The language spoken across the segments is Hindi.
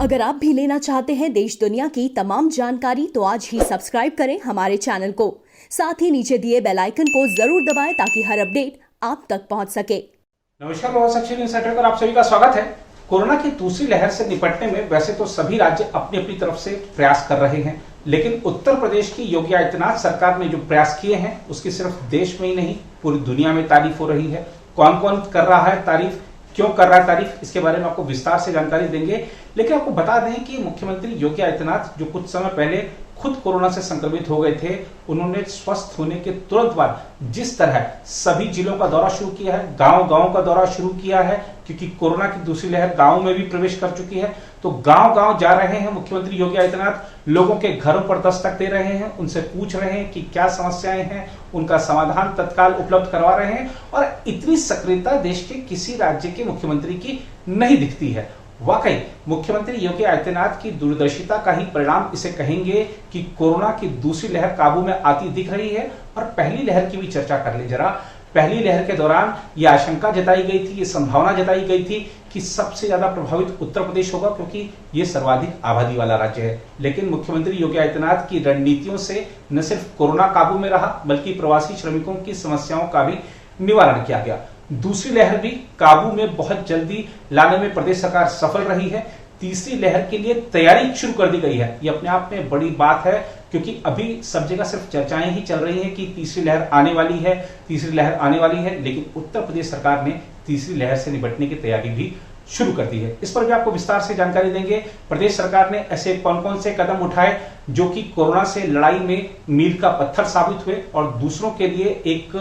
अगर आप भी लेना चाहते हैं देश दुनिया की तमाम जानकारी तो आज ही सब्सक्राइब करें हमारे चैनल को। साथ ही नीचे दिए बेल आइकन को जरूर दबाएं ताकि हर अपडेट आप तक पहुंच सके। नमस्कार, बहुत सक्सेस इनसाइडर पर आप सभी का स्वागत है। कोरोना की दूसरी लहर से निपटने में वैसे तो सभी राज्य अपनी अपनी तरफ से प्रयास कर रहे हैं, लेकिन उत्तर प्रदेश की योगी आदित्यनाथ सरकार ने जो प्रयास किए हैं उसकी सिर्फ देश में ही नहीं पूरी दुनिया में तारीफ हो रही है। कौन कौन कर रहा है तारीफ, क्यों कर रहा है तारीफ, इसके बारे में आपको विस्तार से जानकारी देंगे। लेकिन आपको बता दें कि मुख्यमंत्री योगी आदित्यनाथ जो कुछ समय पहले खुद कोरोना से संक्रमित हो गए थे, उन्होंने स्वस्थ होने के तुरंत बाद जिस तरह सभी जिलों का दौरा शुरू किया है, गांव-गांव का दौरा शुरू किया है, क्योंकि कोरोना की दूसरी लहर गांव में भी प्रवेश कर चुकी है, तो गांव-गांव जा रहे हैं मुख्यमंत्री योगी आदित्यनाथ, लोगों के घरों पर दस्तक दे रहे हैं, उनसे पूछ रहे हैं कि क्या समस्याएं हैं, उनका समाधान तत्काल उपलब्ध करवा रहे हैं। और इतनी सक्रियता देश के किसी राज्य के मुख्यमंत्री की नहीं दिखती है। वाकई मुख्यमंत्री योगी आदित्यनाथ की दूरदर्शिता का ही परिणाम इसे कहेंगे कि कोरोना की दूसरी लहर काबू में आती दिख रही है। और पहली लहर की भी चर्चा कर ले जरा। पहली लहर के दौरान यह आशंका जताई गई थी, ये संभावना जताई गई थी कि सबसे ज्यादा प्रभावित उत्तर प्रदेश होगा, क्योंकि ये सर्वाधिक आबादी वाला राज्य है। लेकिन मुख्यमंत्री योगी आदित्यनाथ की रणनीतियों से न सिर्फ कोरोना काबू में रहा, बल्कि प्रवासी श्रमिकों की समस्याओं का भी निवारण किया गया। दूसरी लहर भी काबू में बहुत जल्दी लाने में प्रदेश सरकार सफल रही है। तीसरी लहर के लिए तैयारी शुरू कर दी गई है। ये अपने आप में बड़ी बात है, क्योंकि अभी सब जगह सिर्फ चर्चाएं ही चल रही हैं कि तीसरी लहर आने वाली है, तीसरी लहर आने वाली है, लेकिन उत्तर प्रदेश सरकार ने तीसरी लहर से निपटने की तैयारी भी शुरू कर दी है। इस पर भी आपको विस्तार से जानकारी देंगे। प्रदेश सरकार ने ऐसे कौन कौन से कदम उठाए जो कि कोरोना से लड़ाई में मील का पत्थर साबित हुए और दूसरों के लिए एक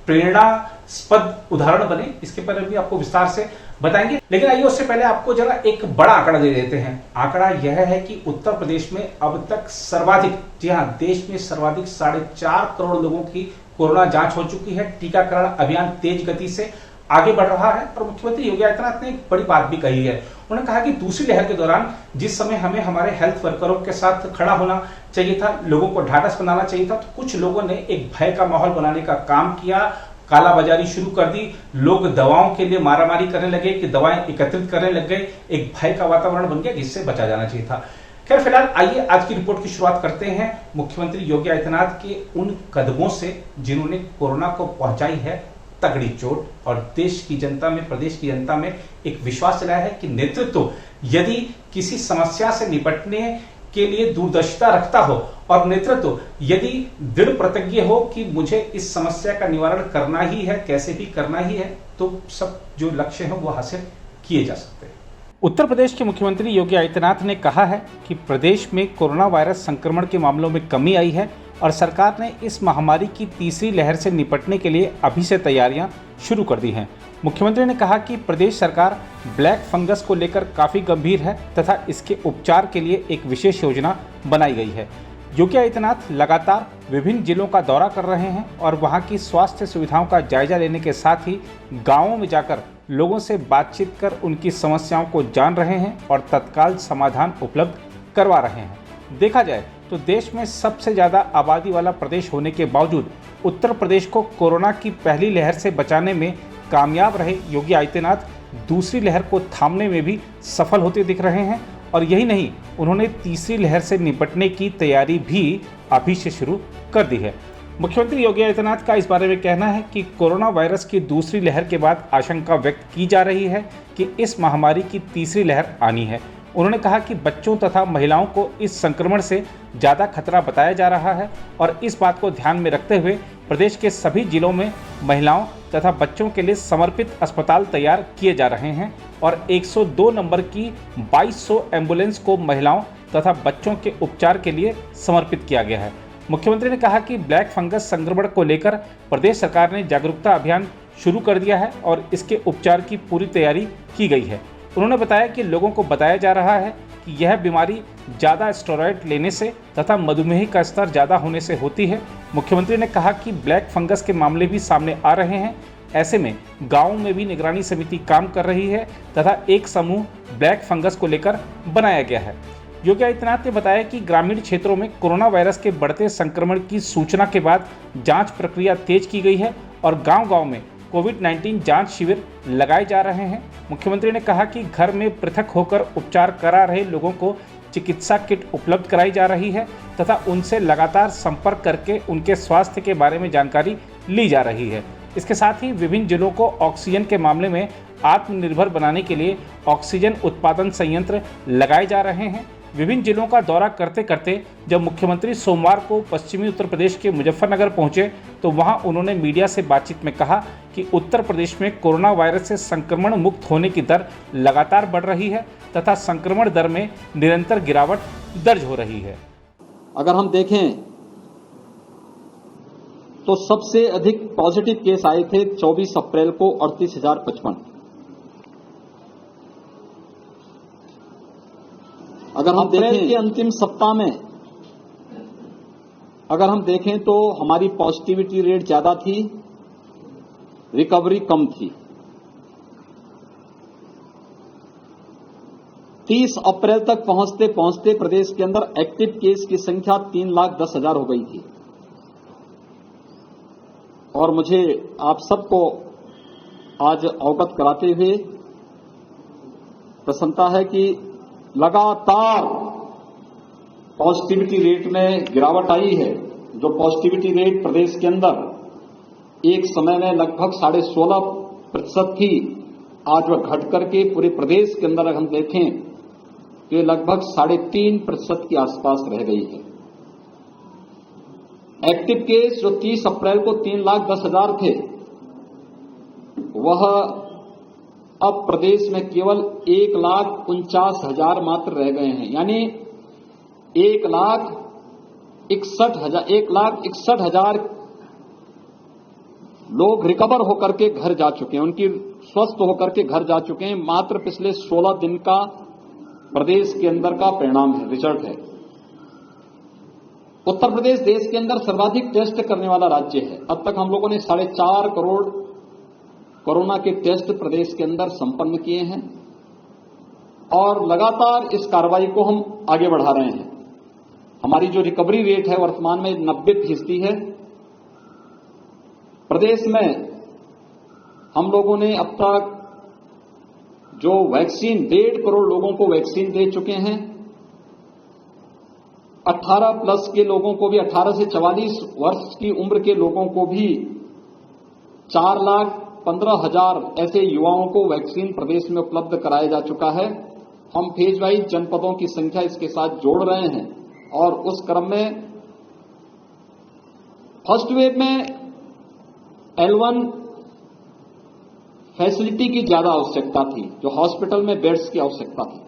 प्रेरणास्पद उदाहरण बने, इसके बारे में भी आपको विस्तार से बताएंगे। लेकिन आइए उससे पहले आपको जरा एक बड़ा आंकड़ा दे देते हैं। आंकड़ा यह है कि उत्तर प्रदेश में अब तक सर्वाधिक, जी हां, देश में सर्वाधिक 4.5 करोड़ लोगों की कोरोना जांच हो चुकी है। टीकाकरण अभियान तेज गति से आगे बढ़ रहा है। और मुख्यमंत्री योगी आदित्यनाथ ने एक बड़ी बात भी कही है। उन्होंने कहा कि दूसरी लहर के दौरान जिस समय हमें हमारे हेल्थ वर्करों के साथ खड़ा होना चाहिए था, लोगों को ढाढ़स बनाना चाहिए था, तो कुछ लोगों ने एक भय का माहौल बनाने का काम किया, कालाबाजारी शुरू कर दी। लोग दवाओं के लिए मारामारी करने लगे कि दवाएं एकत्रित करने लग गए। एक भय का वातावरण बन गया जिससे बचा जाना चाहिए था। खैर, फिलहाल आइए आज की रिपोर्ट की शुरुआत करते हैं मुख्यमंत्री योगी आदित्यनाथ के उन कदमों से जिन्होंने कोरोना को पहुंचाई है तगड़ी चोट और देश की जनता में, प्रदेश की जनता में एक विश्वास जलाया है कि नेतृत्व यदि किसी समस्या से निपटने के लिए दूरदर्शिता रखता हो और नेतृत्व यदि दृढ़ प्रतिज्ञ हो कि मुझे इस समस्या का निवारण करना ही है, कैसे भी करना ही है, तो सब जो लक्ष्य हैं वो हासिल किए जा सकते हैं। उत्तर प्रदेश के मुख्यमंत्री योगी आदित्यनाथ ने कहा है कि प्रदेश में कोरोना वायरस संक्रमण के मामलों में कमी आई है और सरकार ने इस महामारी की तीसरी लहर से निपटने के लिए अभी से तैयारियां शुरू कर दी हैं। मुख्यमंत्री ने कहा कि प्रदेश सरकार ब्लैक फंगस को लेकर काफ़ी गंभीर है तथा इसके उपचार के लिए एक विशेष योजना बनाई गई है। योगी आदित्यनाथ लगातार विभिन्न जिलों का दौरा कर रहे हैं और वहां की स्वास्थ्य सुविधाओं का जायजा लेने के साथ ही गांवों में जाकर लोगों से बातचीत कर उनकी समस्याओं को जान रहे हैं और तत्काल समाधान उपलब्ध करवा रहे हैं। देखा जाए तो देश में सबसे ज़्यादा आबादी वाला प्रदेश होने के बावजूद उत्तर प्रदेश को कोरोना की पहली लहर से बचाने में कामयाब रहे योगी आदित्यनाथ दूसरी लहर को थामने में भी सफल होते दिख रहे हैं। और यही नहीं, उन्होंने तीसरी लहर से निपटने की तैयारी भी अभी से शुरू कर दी है। मुख्यमंत्री योगी आदित्यनाथ का इस बारे में कहना है कि कोरोना वायरस की दूसरी लहर के बाद आशंका व्यक्त की जा रही है कि इस महामारी की तीसरी लहर आनी है। उन्होंने कहा कि बच्चों तथा महिलाओं को इस संक्रमण से ज़्यादा खतरा बताया जा रहा है और इस बात को ध्यान में रखते हुए प्रदेश के सभी जिलों में महिलाओं तथा बच्चों के लिए समर्पित अस्पताल तैयार किए जा रहे हैं और 102 नंबर की 2200 एम्बुलेंस को महिलाओं तथा बच्चों के उपचार के लिए समर्पित किया गया है। मुख्यमंत्री ने कहा कि ब्लैक फंगस संक्रमण को लेकर प्रदेश सरकार ने जागरूकता अभियान शुरू कर दिया है और इसके उपचार की पूरी तैयारी की गई है। उन्होंने बताया कि लोगों को बताया जा रहा है कि यह बीमारी ज़्यादा स्टेरॉयड लेने से तथा मधुमेह का स्तर ज़्यादा होने से होती है। मुख्यमंत्री ने कहा कि ब्लैक फंगस के मामले भी सामने आ रहे हैं। ऐसे में गाँव में भी निगरानी समिति काम कर रही है तथा एक समूह ब्लैक फंगस को लेकर बनाया गया है। योगी आदित्यनाथ ने बताया कि ग्रामीण क्षेत्रों में कोरोना वायरस के बढ़ते संक्रमण की सूचना के बाद जांच प्रक्रिया तेज की गई है और गांव-गांव में कोविड-19 जांच शिविर लगाए जा रहे हैं। मुख्यमंत्री ने कहा कि घर में पृथक होकर उपचार करा रहे लोगों को चिकित्सा किट उपलब्ध कराई जा रही है तथा उनसे लगातार संपर्क करके उनके स्वास्थ्य के बारे में जानकारी ली जा रही है। इसके साथ ही विभिन्न जिलों को ऑक्सीजन के मामले में आत्मनिर्भर बनाने के लिए ऑक्सीजन उत्पादन संयंत्र लगाए जा रहे हैं। विभिन्न जिलों का दौरा करते करते जब मुख्यमंत्री सोमवार को पश्चिमी उत्तर प्रदेश के मुजफ्फरनगर पहुंचे तो वहां उन्होंने मीडिया से बातचीत में कहा कि उत्तर प्रदेश में कोरोना वायरस से संक्रमण मुक्त होने की दर लगातार बढ़ रही है तथा संक्रमण दर में निरंतर गिरावट दर्ज हो रही है। अगर हम देखें तो सबसे अधिक पॉजिटिव केस आए थे 24 अप्रैल को 38,055। अगर हम देखें के अंतिम सप्ताह में अगर हम देखें तो हमारी पॉजिटिविटी रेट ज्यादा थी, रिकवरी कम थी। 30 अप्रैल तक पहुंचते पहुंचते प्रदेश के अंदर एक्टिव केस की संख्या 3,10,000 हो गई थी। और मुझे आप सबको आज अवगत कराते हुए प्रसन्नता है कि लगातार पॉजिटिविटी रेट में गिरावट आई है। जो पॉजिटिविटी रेट प्रदेश के अंदर एक समय में लगभग 16.5% थी, आज वह घट करके पूरे प्रदेश के अंदर अगर हम देखें तो ये लगभग 3.5% के आसपास रह गई है। एक्टिव केस जो 30 अप्रैल को 3,10,000 थे, वह अब प्रदेश में केवल 1,49,000 मात्र रह गए हैं। यानी 1,61,000 लोग रिकवर होकर के घर जा चुके हैं, उनकी स्वस्थ होकर के घर जा चुके हैं। मात्र पिछले 16 दिन का प्रदेश के अंदर का परिणाम है, रिजल्ट है। उत्तर प्रदेश देश के अंदर सर्वाधिक टेस्ट करने वाला राज्य है। अब तक हम लोगों ने 4.5 करोड़ कोरोना के टेस्ट प्रदेश के अंदर संपन्न किए हैं और लगातार इस कार्रवाई को हम आगे बढ़ा रहे हैं। हमारी जो रिकवरी रेट है वर्तमान में 90% है। प्रदेश में हम लोगों ने अब तक जो वैक्सीन 1.5 करोड़ लोगों को वैक्सीन दे चुके हैं। 18 प्लस के लोगों को भी, 18 से 44 वर्ष की उम्र के लोगों को भी 4,15,000 ऐसे युवाओं को वैक्सीन प्रदेश में उपलब्ध कराया जा चुका है। हम फेज वाइज जनपदों की संख्या इसके साथ जोड़ रहे हैं और उस क्रम में फर्स्ट वेव में L1 फैसिलिटी की ज्यादा आवश्यकता थी, जो हॉस्पिटल में बेड्स की आवश्यकता थी।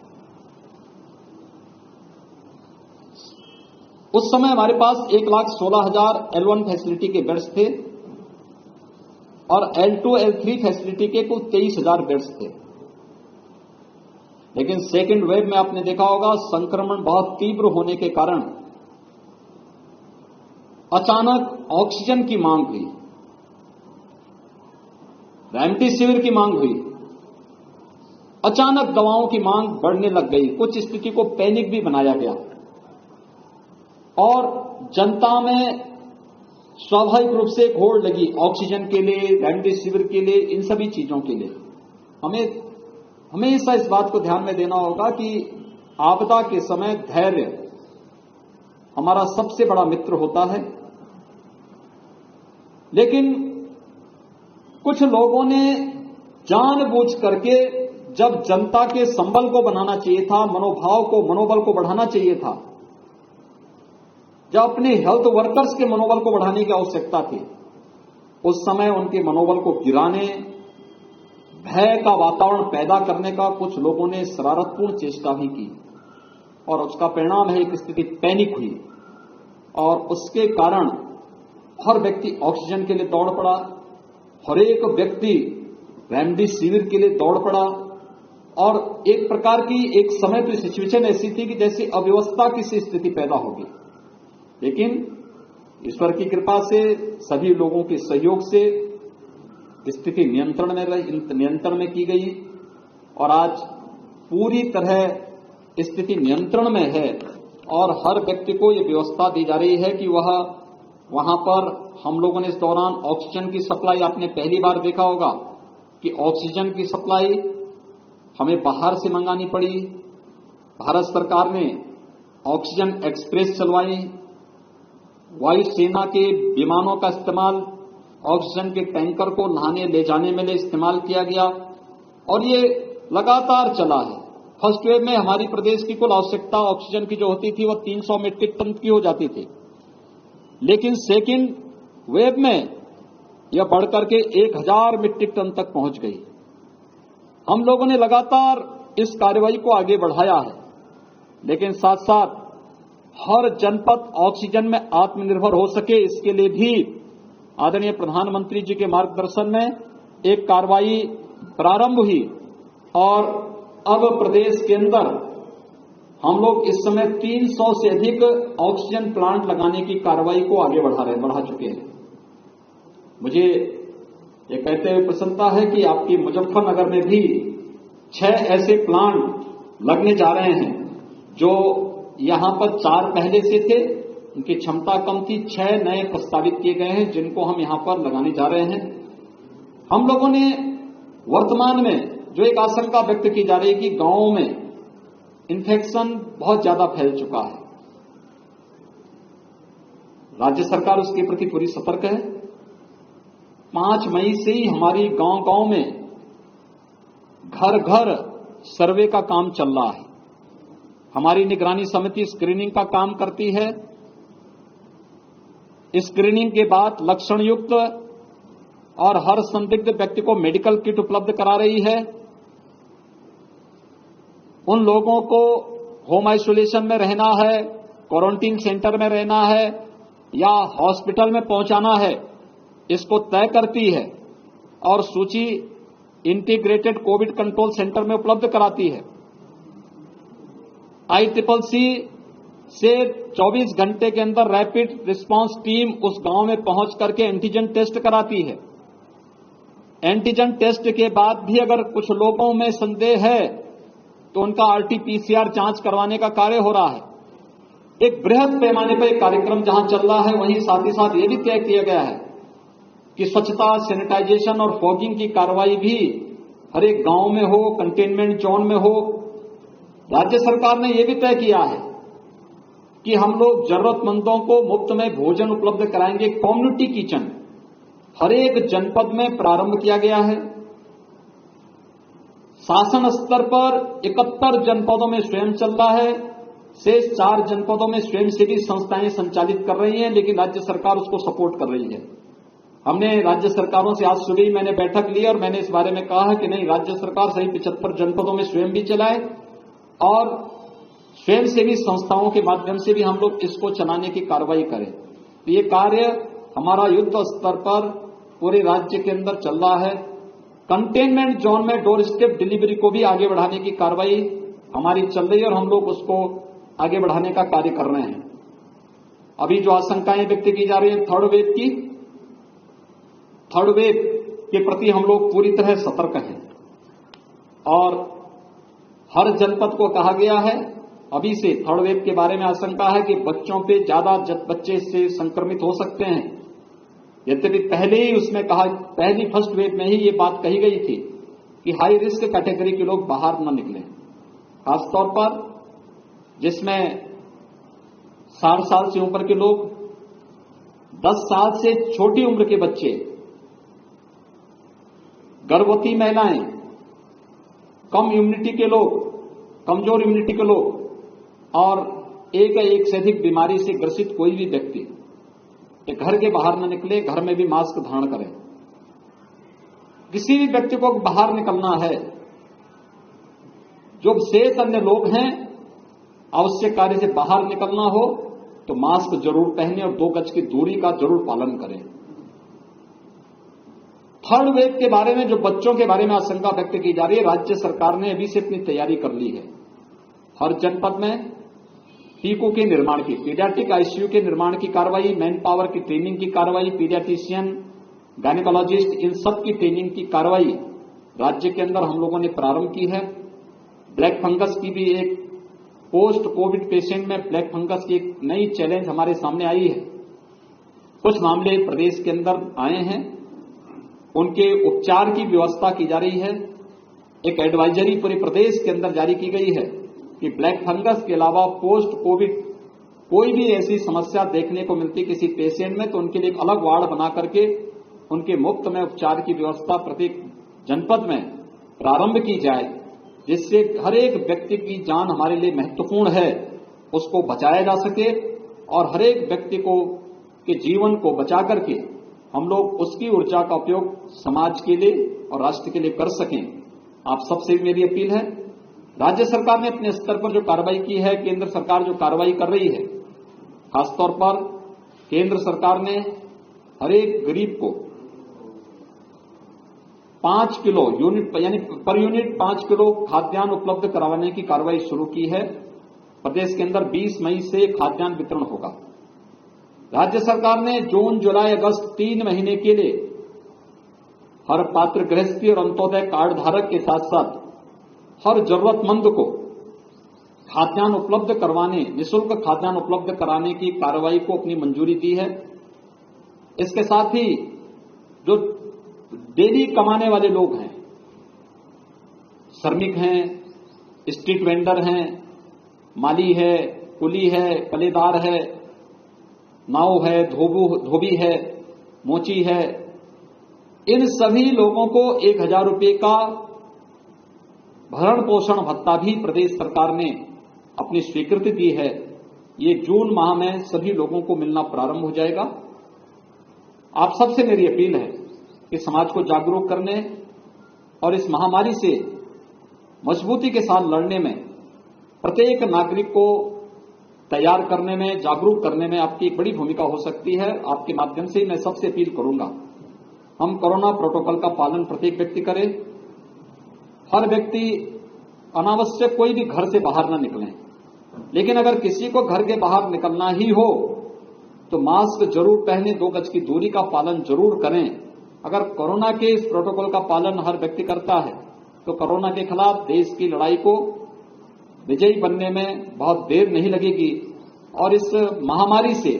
उस समय हमारे पास 1,16,000 L1 फैसिलिटी के बेड्स थे और L2, L3 फैसिलिटी के कुल 23,000 बेड्स थे। लेकिन सेकेंड वेव में आपने देखा होगा संक्रमण बहुत तीव्र होने के कारण अचानक ऑक्सीजन की मांग हुई, रेमडेसिविर की मांग हुई, अचानक दवाओं की मांग बढ़ने लग गई। कुछ स्थिति को पैनिक भी बनाया गया और जनता में स्वाभाविक रूप से एक होड़ लगी ऑक्सीजन के लिए, रेमडेसिविर के लिए, इन सभी चीजों के लिए। हमें हमेशा इस बात को ध्यान में देना होगा कि आपदा के समय धैर्य हमारा सबसे बड़ा मित्र होता है। लेकिन कुछ लोगों ने जानबूझ करके, जब जनता के संबल को बनाना चाहिए था, मनोबल को बढ़ाना चाहिए था, जब अपने हेल्थ वर्कर्स के मनोबल को बढ़ाने की आवश्यकता थी, उस समय उनके मनोबल को गिराने, भय का वातावरण पैदा करने का कुछ लोगों ने शरारतपूर्ण चेष्टा भी की और उसका परिणाम है एक स्थिति पैनिक हुई और उसके कारण हर व्यक्ति ऑक्सीजन के लिए दौड़ पड़ा, हर एक व्यक्ति रेमडेसिविर के लिए दौड़ पड़ा और एक प्रकार की एक समय तो सिचुएशन ऐसी थी कि जैसे अव्यवस्था की सी स्थिति पैदा होगी। लेकिन ईश्वर की कृपा से, सभी लोगों के सहयोग से स्थिति नियंत्रण में की गई और आज पूरी तरह स्थिति नियंत्रण में है और हर व्यक्ति को यह व्यवस्था दी जा रही है कि वह वहां पर हम लोगों ने इस दौरान ऑक्सीजन की सप्लाई, आपने पहली बार देखा होगा कि ऑक्सीजन की सप्लाई हमें बाहर से मंगानी पड़ी। भारत सरकार ने ऑक्सीजन एक्सप्रेस चलवाई, वायुसेना के विमानों का इस्तेमाल, ऑक्सीजन के टैंकर को नहाने ले जाने में इस्तेमाल किया गया और ये लगातार चला है। फर्स्ट वेव में हमारी प्रदेश की कुल आवश्यकता ऑक्सीजन की जो होती थी वो 300 मीट्रिक टन की हो जाती थी, लेकिन सेकेंड वेव में यह बढ़कर के 1000 मीट्रिक टन तक पहुंच गई। हम लोगों ने लगातार इस कार्रवाई को आगे बढ़ाया है, लेकिन साथ साथ हर जनपद ऑक्सीजन में आत्मनिर्भर हो सके, इसके लिए भी आदरणीय प्रधानमंत्री जी के मार्गदर्शन में एक कार्रवाई प्रारंभ हुई और अब प्रदेश के अंदर हम लोग इस समय 300 से अधिक ऑक्सीजन प्लांट लगाने की कार्रवाई को आगे बढ़ा चुके हैं। मुझे ये कहते हुए प्रसन्नता है कि आपकी मुजफ्फरनगर में भी 6 ऐसे प्लांट लगने जा रहे हैं जो यहां पर 4 पहले से थे, उनकी क्षमता कम थी, 6 नए प्रस्तावित किए गए हैं जिनको हम यहां पर लगाने जा रहे हैं। हम लोगों ने वर्तमान में जो एक आशंका व्यक्त की जा रही है कि गांवों में इन्फेक्शन बहुत ज्यादा फैल चुका है, राज्य सरकार उसके प्रति पूरी सतर्क है। 5 मई से ही हमारी गांव-गांव में घर घर सर्वे का काम चल रहा है। हमारी निगरानी समिति स्क्रीनिंग का काम करती है। स्क्रीनिंग के बाद लक्षण युक्त और हर संदिग्ध व्यक्ति को मेडिकल किट उपलब्ध करा रही है। उन लोगों को होम आइसोलेशन में रहना है, क्वारंटीन सेंटर में रहना है या हॉस्पिटल में पहुंचाना है, इसको तय करती है और सूची इंटीग्रेटेड कोविड कंट्रोल सेंटर में उपलब्ध कराती है। ICCC से 24 घंटे के अंदर रैपिड रिस्पांस टीम उस गांव में पहुंच करके एंटीजन टेस्ट कराती है। एंटीजन टेस्ट के बाद भी अगर कुछ लोगों में संदेह है तो उनका RT-PCR जांच करवाने का कार्य हो रहा है। एक बृहद पैमाने पर एक कार्यक्रम जहां चल रहा है, वहीं साथ ही साथ ये भी तय किया गया है कि स्वच्छता, सैनिटाइजेशन और फॉगिंग की कार्रवाई भी हर एक गांव में हो, कंटेनमेंट जोन में हो। राज्य सरकार ने यह भी तय किया है कि हम लोग जरूरतमंदों को मुफ्त में भोजन उपलब्ध कराएंगे। कम्युनिटी किचन हर एक जनपद में प्रारंभ किया गया है। शासन स्तर पर 71 जनपदों में स्वयं चल रहा है, शेष 4 जनपदों में स्वयंसेवी संस्थाएं संचालित कर रही हैं, लेकिन राज्य सरकार उसको सपोर्ट कर रही है। हमने राज्य सरकारों से आज सुबह ही मैंने बैठक ली और मैंने इस बारे में कहा कि नहीं, राज्य सरकार सही 75 जनपदों में स्वयं भी चलाए और स्वयंसेवी संस्थाओं के माध्यम से भी हम लोग इसको चलाने की कार्रवाई करें। तो ये कार्य हमारा युद्ध स्तर पर पूरे राज्य के अंदर चल रहा है। कंटेनमेंट जोन में डोर स्टेप डिलीवरी को भी आगे बढ़ाने की कार्रवाई हमारी चल रही है और हम लोग उसको आगे बढ़ाने का कार्य कर रहे हैं। अभी जो आशंकाएं व्यक्त की जा रही है थर्ड वेव के प्रति हम लोग पूरी तरह सतर्क हैं और हर जनपद को कहा गया है अभी से थर्ड वेव के बारे में आशंका है कि बच्चों पे ज्यादा बच्चे से संक्रमित हो सकते हैं। यद्यपि पहले ही उसमें कहा, पहली फर्स्ट वेव में ही ये बात कही गई थी कि हाई रिस्क कैटेगरी के लोग बाहर न निकलें, खासतौर पर जिसमें 60 साल से ऊपर के लोग, 10 साल से छोटी उम्र के बच्चे, गर्भवती महिलाएं, कम इम्यूनिटी के लोग, कमजोर इम्यूनिटी के लोग और एक से अधिक बीमारी से ग्रसित कोई भी व्यक्ति घर के बाहर न निकले, घर में भी मास्क धारण करें। किसी भी व्यक्ति को बाहर निकलना है, जो शेष अन्य लोग हैं, आवश्यक कार्य से बाहर निकलना हो तो मास्क जरूर पहने और 2 गज की दूरी का जरूर पालन करें। थर्ड वेव के बारे में जो बच्चों के बारे में आशंका व्यक्त की जा रही है, राज्य सरकार ने अभी से अपनी तैयारी कर ली है। हर जनपद में टीकों के निर्माण की, पीडियाट्रिक आईसीयू के निर्माण की कार्रवाई, मैन पावर की ट्रेनिंग की कार्रवाई, पीडियाट्रिशियन, गायनेकोलॉजिस्ट, इन सब की ट्रेनिंग की कार्रवाई राज्य के अंदर हम लोगों ने प्रारंभ की है। ब्लैक फंगस की भी एक पोस्ट कोविड पेशेंट में ब्लैक फंगस की एक नई चैलेंज हमारे सामने आई है। कुछ मामले प्रदेश के अंदर आए हैं, उनके उपचार की व्यवस्था की जा रही है। एक एडवाइजरी पूरे प्रदेश के अंदर जारी की गई है कि ब्लैक फंगस के अलावा पोस्ट कोविड कोई भी ऐसी समस्या देखने को मिलती किसी पेशेंट में तो उनके लिए एक अलग वार्ड बना करके उनके मुफ्त में उपचार की व्यवस्था प्रत्येक जनपद में प्रारंभ की जाए, जिससे हर एक व्यक्ति की जान हमारे लिए महत्वपूर्ण है, उसको बचाया जा सके और हर एक व्यक्ति को के जीवन को बचा करके हम लोग उसकी ऊर्जा का उपयोग समाज के लिए और राष्ट्र के लिए कर सकें। आप सबसे मेरी अपील है, राज्य सरकार ने अपने स्तर पर जो कार्रवाई की है, केंद्र सरकार जो कार्रवाई कर रही है, खासतौर पर केंद्र सरकार ने हर एक गरीब को 5 किलो यूनिट यानी पर यूनिट 5 किलो खाद्यान्न उपलब्ध करवाने की कार्रवाई शुरू की है। प्रदेश के अंदर 20 मई से खाद्यान्न वितरण होगा। राज्य सरकार ने जून, जुलाई, अगस्त 3 महीने के लिए हर पात्र गृहस्थी और अंत्योदय कार्ड धारक के साथ साथ हर जरूरतमंद को खाद्यान्न उपलब्ध करवाने, निःशुल्क खाद्यान्न उपलब्ध कराने की कार्रवाई को अपनी मंजूरी दी है। इसके साथ ही जो डेली कमाने वाले लोग हैं, श्रमिक हैं, स्ट्रीट वेंडर हैं, माली है, कुली है, पलेदार है, नाव है, धोबी है, मोची है, इन सभी लोगों को 1000 रुपये का भरण पोषण भत्ता भी प्रदेश सरकार ने अपनी स्वीकृति दी है। ये जून माह में सभी लोगों को मिलना प्रारंभ हो जाएगा। आप सबसे मेरी अपील है कि समाज को जागरूक करने और इस महामारी से मजबूती के साथ लड़ने में, प्रत्येक नागरिक को तैयार करने में, जागरूक करने में आपकी एक बड़ी भूमिका हो सकती है। आपके माध्यम से मैं सबसे अपील करूंगा, हम कोरोना प्रोटोकॉल का पालन प्रत्येक व्यक्ति करे। हर व्यक्ति अनावश्यक कोई भी घर से बाहर न निकले, लेकिन अगर किसी को घर के बाहर निकलना ही हो तो मास्क जरूर पहने, 2 गज की दूरी का पालन जरूर करें। अगर कोरोना के इस प्रोटोकॉल का पालन हर व्यक्ति करता है तो कोरोना के खिलाफ देश की लड़ाई को विजयी बनने में बहुत देर नहीं लगेगी और इस महामारी से,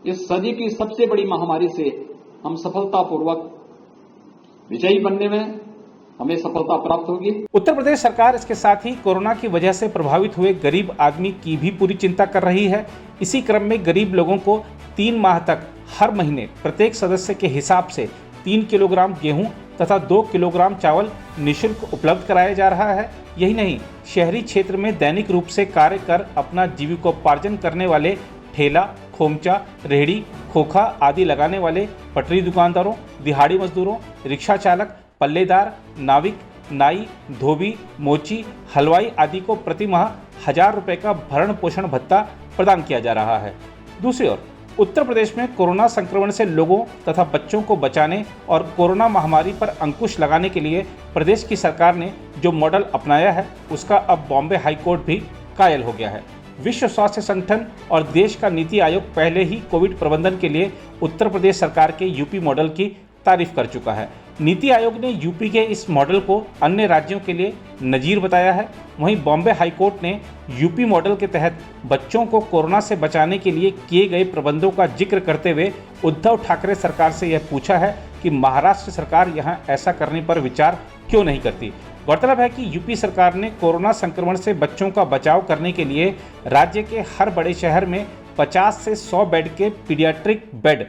इस सदी की सबसे बड़ी महामारी से हम सफलतापूर्वक विजयी बनने में हमें सफलता प्राप्त होगी। उत्तर प्रदेश सरकार इसके साथ ही कोरोना की वजह से प्रभावित हुए गरीब आदमी की भी पूरी चिंता कर रही है। इसी क्रम में गरीब लोगों को 3 माह तक हर महीने प्रत्येक सदस्य के हिसाब से 3 किलोग्राम गेहूं तथा 2 किलोग्राम चावल निःशुल्क उपलब्ध कराया जा रहा है। यही नहीं, शहरी क्षेत्र में दैनिक रूप से कार्य कर अपना जीविकोपार्जन करने वाले ठेला, खोमचा, रेहड़ी, खोखा आदि लगाने वाले पटरी दुकानदारों, दिहाड़ी मजदूरों, रिक्शा चालक, पल्लेदार, नाविक, नाई, धोबी, मोची, हलवाई आदि को प्रति माह 1000 रुपये का भरण पोषण भत्ता प्रदान किया जा रहा है। दूसरी ओर उत्तर प्रदेश में कोरोना संक्रमण से लोगों तथा बच्चों को बचाने और कोरोना महामारी पर अंकुश लगाने के लिए प्रदेश की सरकार ने जो मॉडल अपनाया है, उसका अब बॉम्बे हाईकोर्ट भी कायल हो गया है। विश्व स्वास्थ्य संगठन और देश का नीति आयोग पहले ही कोविड प्रबंधन के लिए उत्तर प्रदेश सरकार के यूपी मॉडल की तारीफ कर चुका है। नीति आयोग ने यूपी के इस मॉडल को अन्य राज्यों के लिए नजीर बताया है। वहीं बॉम्बे हाईकोर्ट ने यूपी मॉडल के तहत बच्चों को कोरोना से बचाने के लिए किए गए प्रबंधों का जिक्र करते हुए उद्धव ठाकरे सरकार से यह पूछा है कि महाराष्ट्र सरकार यहां ऐसा करने पर विचार क्यों नहीं करती। गौरतलब है कि यूपी सरकार ने कोरोना संक्रमण से बच्चों का बचाव करने के लिए राज्य के हर बड़े शहर में 50 से 100 बेड के पीडियाट्रिक बेड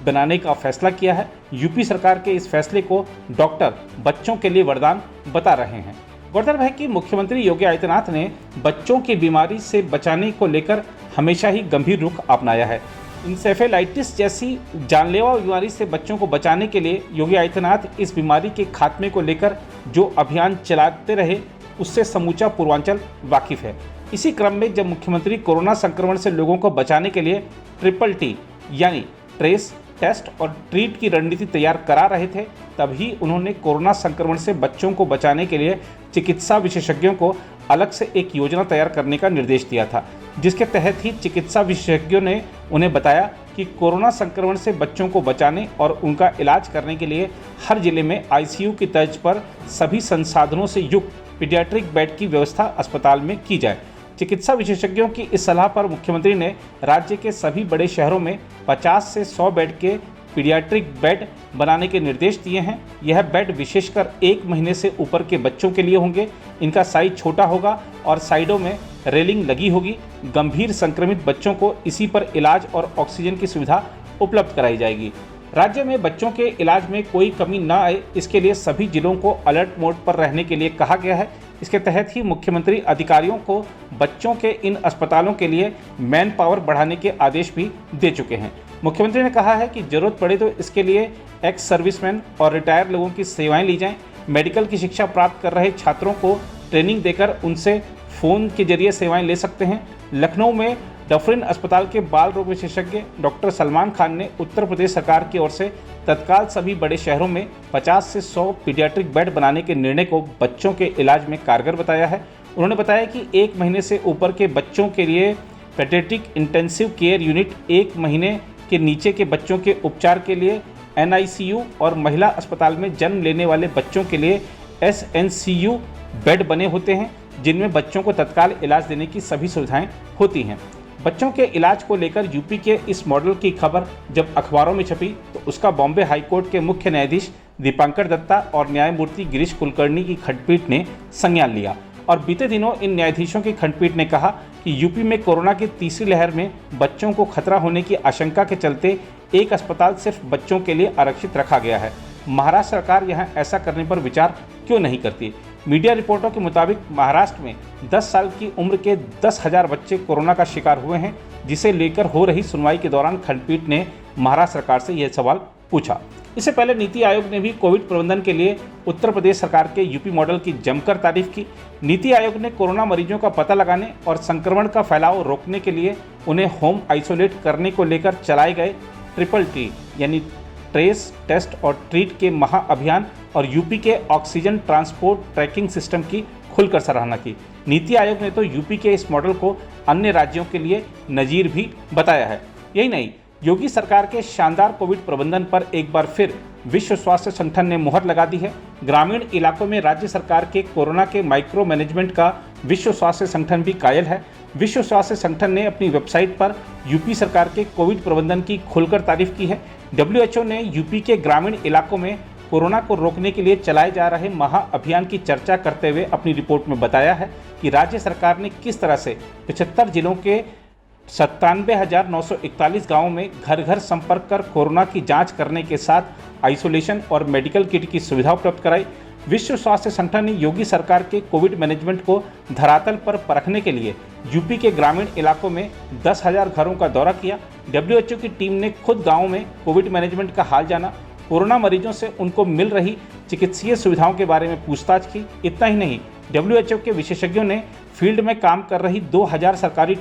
बनाने का फैसला किया है। यूपी सरकार के इस फैसले को डॉक्टर बच्चों के लिए वरदान बता रहे हैं। गौरतलब है कि मुख्यमंत्री योगी आदित्यनाथ ने बच्चों की बीमारी से बचाने को लेकर हमेशा ही गंभीर रुख अपनाया है। इंसेफेलाइटिस जैसी जानलेवा बीमारी से बच्चों को बचाने के लिए योगी आदित्यनाथ इस बीमारी के खात्मे को लेकर जो अभियान चलाते रहे, उससे समूचा पूर्वांचल वाकिफ है। इसी क्रम में जब मुख्यमंत्री कोरोना संक्रमण से लोगों को बचाने के लिए TTT यानी ट्रेस, टेस्ट और ट्रीट की रणनीति तैयार करा रहे थे, तभी उन्होंने कोरोना संक्रमण से बच्चों को बचाने के लिए चिकित्सा विशेषज्ञों को अलग से एक योजना तैयार करने का निर्देश दिया था, जिसके तहत ही चिकित्सा विशेषज्ञों ने उन्हें बताया कि कोरोना संक्रमण से बच्चों को बचाने और उनका इलाज करने के लिए हर जिले में ICU की तर्ज पर सभी संसाधनों से युक्त पीडियाट्रिक बेड की व्यवस्था अस्पताल में की जाए, चिकित्सा विशेषज्ञों की इस सलाह पर मुख्यमंत्री ने राज्य के सभी बड़े शहरों में 50 से 100 बेड के पीडियाट्रिक बेड बनाने के निर्देश दिए हैं। यह बेड विशेषकर 1 महीने से ऊपर के बच्चों के लिए होंगे। इनका साइज छोटा होगा और साइडों में रेलिंग लगी होगी। गंभीर संक्रमित बच्चों को इसी पर इलाज और ऑक्सीजन की सुविधा उपलब्ध कराई जाएगी। राज्य में बच्चों के इलाज में कोई कमी न आए, इसके लिए सभी जिलों को अलर्ट मोड पर रहने के लिए कहा गया है। इसके तहत ही मुख्यमंत्री अधिकारियों को बच्चों के इन अस्पतालों के लिए मैन पावर बढ़ाने के आदेश भी दे चुके हैं। मुख्यमंत्री ने कहा है कि जरूरत पड़े तो इसके लिए एक्स सर्विसमैन और रिटायर लोगों की सेवाएं ली जाएं। मेडिकल की शिक्षा प्राप्त कर रहे छात्रों को ट्रेनिंग देकर उनसे फ़ोन के जरिए सेवाएं ले सकते हैं। लखनऊ में डफरिन अस्पताल के बाल रोग विशेषज्ञ डॉक्टर सलमान खान ने उत्तर प्रदेश सरकार की ओर से तत्काल सभी बड़े शहरों में 50 से 100 पीडियाट्रिक बेड बनाने के निर्णय को बच्चों के इलाज में कारगर बताया है। उन्होंने बताया कि 1 महीने से ऊपर के बच्चों के लिए पेडियाट्रिक इंटेंसिव केयर यूनिट, 1 महीने के नीचे के बच्चों के उपचार के लिए NICU और महिला अस्पताल में जन्म लेने वाले बच्चों के लिए SNCU बेड बने होते हैं, जिनमें बच्चों को तत्काल इलाज देने की सभी सुविधाएं होती हैं। बच्चों के इलाज को लेकर यूपी के इस मॉडल की खबर जब अखबारों में छपी तो उसका बॉम्बे हाईकोर्ट के मुख्य न्यायाधीश दीपांकर दत्ता और न्यायमूर्ति गिरीश कुलकर्णी की खंडपीठ ने संज्ञान लिया। और बीते दिनों इन न्यायाधीशों की खंडपीठ ने कहा कि यूपी में कोरोना की तीसरी लहर में बच्चों को खतरा होने की आशंका के चलते एक अस्पताल सिर्फ बच्चों के लिए आरक्षित रखा गया है। महाराष्ट्र सरकार यहां ऐसा करने पर विचार क्यों नहीं करती? मीडिया रिपोर्टों के मुताबिक महाराष्ट्र में 10 साल की उम्र के 10,000 बच्चे कोरोना का शिकार हुए हैं, जिसे लेकर हो रही सुनवाई के दौरान खंडपीठ ने महाराष्ट्र सरकार से यह सवाल पूछा। इससे पहले नीति आयोग ने भी कोविड प्रबंधन के लिए उत्तर प्रदेश सरकार के यूपी मॉडल की जमकर तारीफ की। नीति आयोग ने कोरोना मरीजों का पता लगाने और संक्रमण का फैलाव रोकने के लिए उन्हें होम आइसोलेट करने को लेकर चलाए गए TTT यानी ट्रेस, टेस्ट और ट्रीट के महाअभियान और यूपी के ऑक्सीजन ट्रांसपोर्ट ट्रैकिंग सिस्टम की खुलकर सराहना की। नीति आयोग ने तो यूपी के इस मॉडल को अन्य राज्यों के लिए नजीर भी बताया है। यही नहीं, योगी सरकार के शानदार कोविड प्रबंधन पर एक बार फिर विश्व स्वास्थ्य संगठन ने मुहर लगा दी है। ग्रामीण इलाकों में राज्य सरकार के कोरोना के माइक्रो मैनेजमेंट का विश्व स्वास्थ्य संगठन भी कायल है। विश्व स्वास्थ्य संगठन ने अपनी वेबसाइट पर यूपी सरकार के कोविड प्रबंधन की खुलकर तारीफ की है। WHO ने यूपी के ग्रामीण इलाकों में कोरोना को रोकने के लिए चलाए जा रहे महाअभियान की चर्चा करते हुए अपनी रिपोर्ट में बताया है कि राज्य सरकार ने किस तरह से 75 जिलों के 97,941 गांवों में घर घर संपर्क कर कोरोना की जांच करने के साथ आइसोलेशन और मेडिकल किट की सुविधा उपलब्ध कराई। विश्व स्वास्थ्य संगठन ने योगी सरकार के कोविड मैनेजमेंट को धरातल पर परखने के लिए यूपी के ग्रामीण इलाकों में 10,000 घरों का दौरा किया। WHO की टीम ने खुद गाँवों में कोविड मैनेजमेंट का हाल जाना, कोरोना मरीजों से उनको मिल रही चिकित्सीय सुविधाओं के बारे में पूछताछ की। इतना ही नहीं, WHO के विशेषज्ञों ने फील्ड में काम कर रही 2000 सरकारी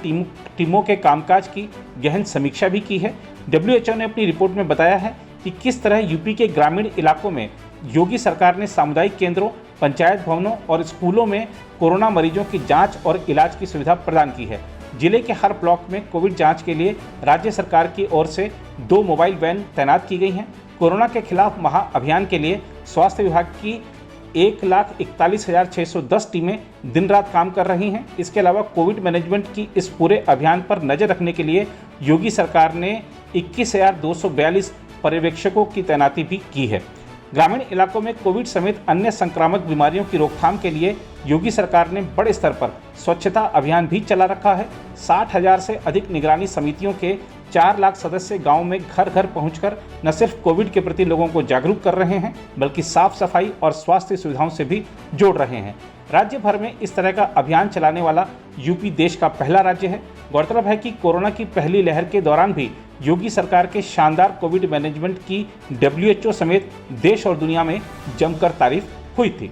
टीमों के कामकाज की गहन समीक्षा भी की है। WHO ने अपनी रिपोर्ट में बताया है कि किस तरह यूपी के ग्रामीण इलाकों में योगी सरकार ने सामुदायिक केंद्रों, पंचायत भवनों और स्कूलों में कोरोना मरीजों की जांच और इलाज की सुविधा प्रदान की है। जिले के हर ब्लॉक में कोविड जांच के लिए राज्य सरकार की ओर से 2 मोबाइल वैन तैनात की गई हैं। कोरोना के खिलाफ महाअभियान के लिए स्वास्थ्य विभाग की 1,41,610 टीमें दिन रात काम कर रही हैं। इसके अलावा कोविड मैनेजमेंट की इस पूरे अभियान पर नजर रखने के लिए योगी सरकार ने 21,242 पर्यवेक्षकों की तैनाती भी की है। ग्रामीण इलाकों में कोविड समेत अन्य संक्रामक बीमारियों की रोकथाम के लिए योगी सरकार ने बड़े स्तर पर स्वच्छता अभियान भी चला रखा है। 60,000 से अधिक निगरानी समितियों के 4 लाख सदस्य गांव में घर घर पहुंचकर न सिर्फ कोविड के प्रति लोगों को जागरूक कर रहे हैं, बल्कि साफ सफाई और स्वास्थ्य सुविधाओं से भी जोड़ रहे हैं। राज्य भर में इस तरह का अभियान चलाने वाला यूपी देश का पहला राज्य है। गौरतलब है कि कोरोना की पहली लहर के दौरान भी योगी सरकार के शानदार कोविड मैनेजमेंट की WHO समेत देश और दुनिया में जमकर तारीफ हुई थी।